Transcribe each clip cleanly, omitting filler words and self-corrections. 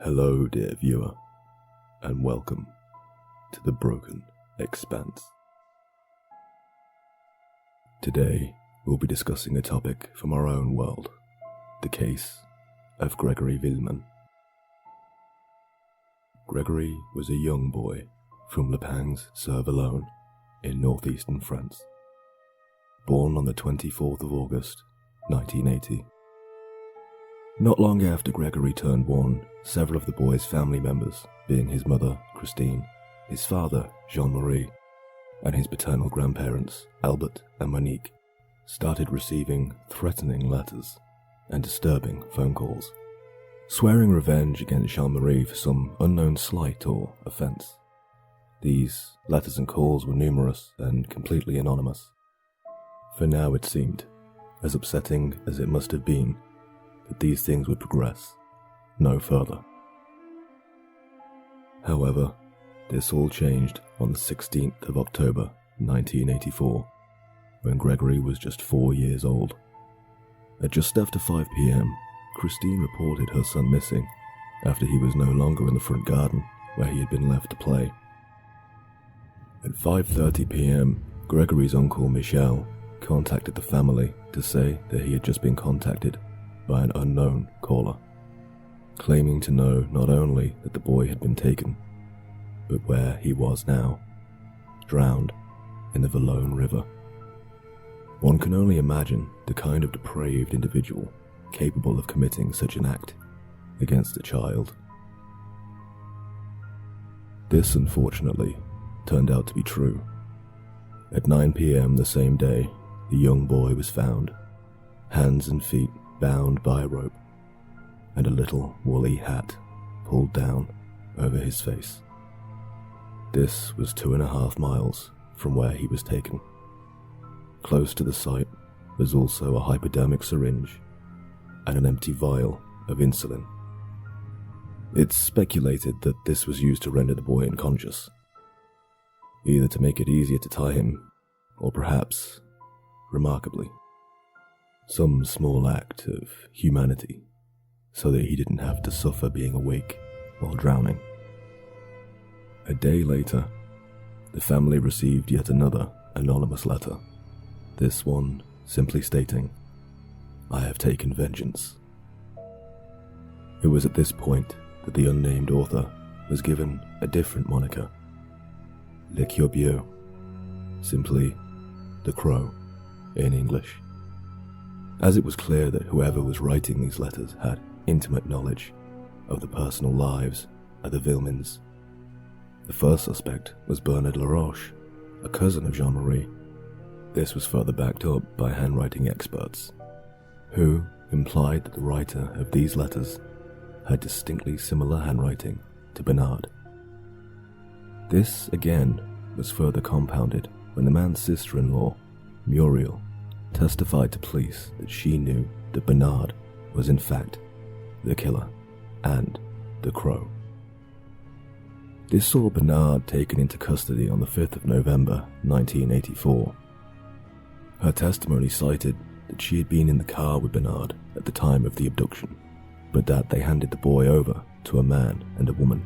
Hello, dear viewer, and welcome to the Broken Expanse. Today, we'll be discussing a topic from our own world, the case of Gregory Villemin. Gregory was a young boy from Le Pins-sur-Vallon in northeastern France, born on the 24th of August, 1980. Not long after Gregory turned 1, several of the boy's family members, being his mother, Christine, his father, Jean-Marie, and his paternal grandparents, Albert and Monique, started receiving threatening letters and disturbing phone calls, swearing revenge against Jean-Marie for some unknown slight or offence. These letters and calls were numerous and completely anonymous. For now it seemed, as upsetting as it must have been, that these things would progress no further. However, this all changed on the 16th of October 1984, when Gregory was just 4 years old. At just after 5 p.m, Christine reported her son missing after he was no longer in the front garden where he had been left to play. At 5:30 p.m, Gregory's uncle Michel contacted the family to say that he had just been contacted by an unknown caller, claiming to know not only that the boy had been taken, but where he was now, drowned in the Vallon River. One can only imagine the kind of depraved individual capable of committing such an act against a child. This, unfortunately, turned out to be true. At 9 p.m. the same day, the young boy was found, hands and feet bound by a rope, and a little woolly hat pulled down over his face. This was 2.5 miles from where he was taken. Close to the site was also a hypodermic syringe and an empty vial of insulin. It's speculated that this was used to render the boy unconscious, either to make it easier to tie him, or perhaps, remarkably, some small act of humanity, so that he didn't have to suffer being awake while drowning. A day later, the family received yet another anonymous letter, this one simply stating, "I have taken vengeance." It was at this point that the unnamed author was given a different moniker, Le Corbeau, simply the Crow in English, as it was clear that whoever was writing these letters had intimate knowledge of the personal lives of the Villemins. The first suspect was Bernard Laroche, a cousin of Jean-Marie. This was further backed up by handwriting experts, who implied that the writer of these letters had distinctly similar handwriting to Bernard. This, again, was further compounded when the man's sister-in-law, Muriel, testified to police that she knew that Bernard was in fact the killer and the Crow. This saw Bernard taken into custody on the 5th of November 1984. Her testimony cited that she had been in the car with Bernard at the time of the abduction, but that they handed the boy over to a man and a woman.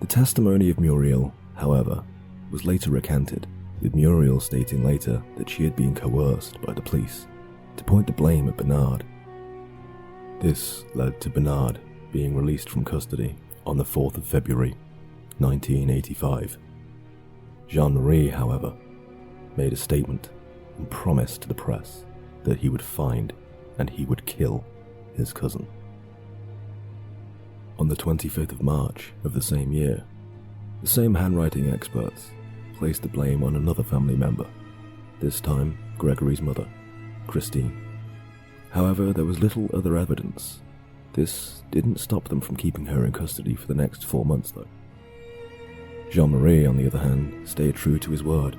The testimony of Muriel, however, was later recanted, with Muriel stating later that she had been coerced by the police to point the blame at Bernard. This led to Bernard being released from custody on the 4th of February, 1985. Jean-Marie, however, made a statement and promised to the press that he would find and he would kill his cousin. On the 25th of March of the same year, the same handwriting experts placed the blame on another family member, this time Gregory's mother, Christine. However, there was little other evidence. This didn't stop them from keeping her in custody for the next 4 months, though. Jean-Marie, on the other hand, stayed true to his word.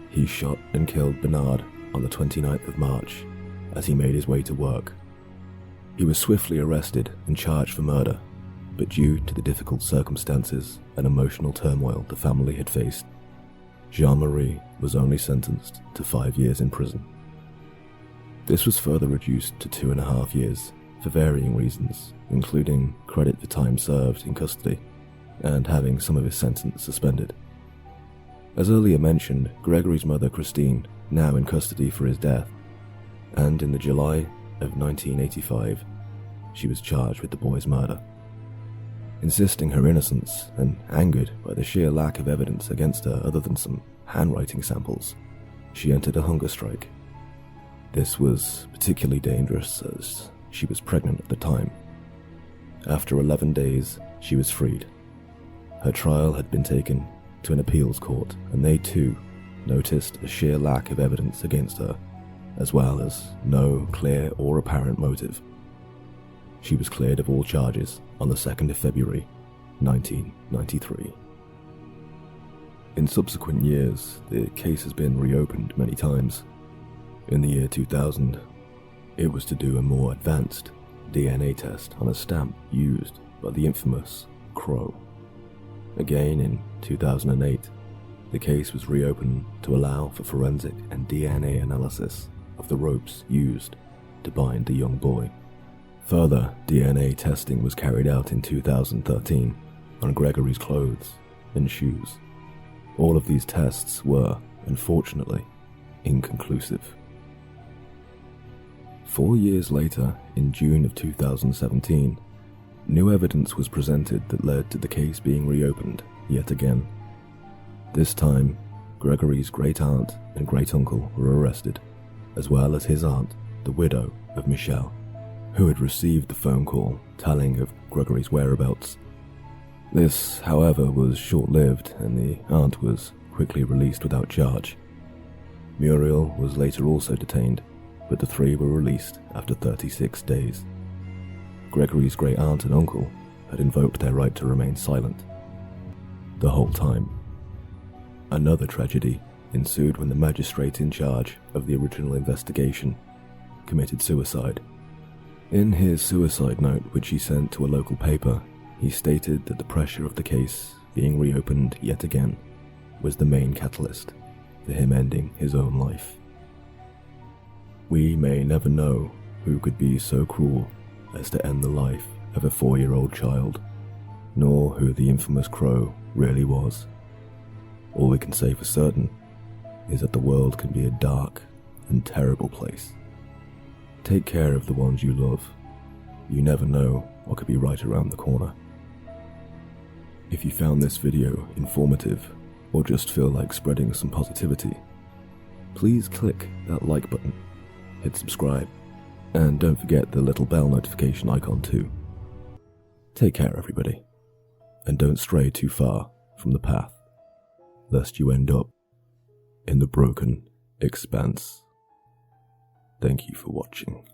He shot and killed Bernard on the 29th of March as he made his way to work. He was swiftly arrested and charged for murder, but due to the difficult circumstances and emotional turmoil the family had faced, Jean-Marie was only sentenced to 5 years in prison. This was further reduced to 2.5 years for varying reasons, including credit for time served in custody and having some of his sentence suspended. As earlier mentioned, Gregory's mother Christine, now in custody for his death, and in the July of 1985, she was charged with the boy's murder. Insisting her innocence and angered by the sheer lack of evidence against her other than some handwriting samples, she entered a hunger strike. This was particularly dangerous as she was pregnant at the time. After 11 days, she was freed. Her trial had been taken to an appeals court, and they too noticed a sheer lack of evidence against her, as well as no clear or apparent motive. She was cleared of all charges on the 2nd of February, 1993. In subsequent years, the case has been reopened many times. In the year 2000, it was to do a more advanced DNA test on a stamp used by the infamous Crow. Again, in 2008, the case was reopened to allow for forensic and DNA analysis of the ropes used to bind the young boy. Further DNA testing was carried out in 2013 on Gregory's clothes and shoes. All of these tests were, unfortunately, inconclusive. 4 years later, in June of 2017, new evidence was presented that led to the case being reopened yet again. This time, Gregory's great-aunt and great-uncle were arrested, as well as his aunt, the widow of Michelle, who had received the phone call telling of Gregory's whereabouts. This, however, was short-lived, and the aunt was quickly released without charge. Muriel was later also detained, but the three were released after 36 days. Gregory's great-aunt and uncle had invoked their right to remain silent the whole time. Another tragedy ensued when the magistrate in charge of the original investigation committed suicide. In his suicide note, which he sent to a local paper, he stated that the pressure of the case being reopened yet again was the main catalyst for him ending his own life. We may never know who could be so cruel as to end the life of a 4-year-old child, nor who the infamous Crow really was. All we can say for certain is that the world can be a dark and terrible place. Take care of the ones you love. You never know what could be right around the corner. If you found this video informative, or just feel like spreading some positivity, please click that like button, hit subscribe, and don't forget the little bell notification icon too. Take care, everybody, and don't stray too far from the path, lest you end up in the broken expanse. Thank you for watching.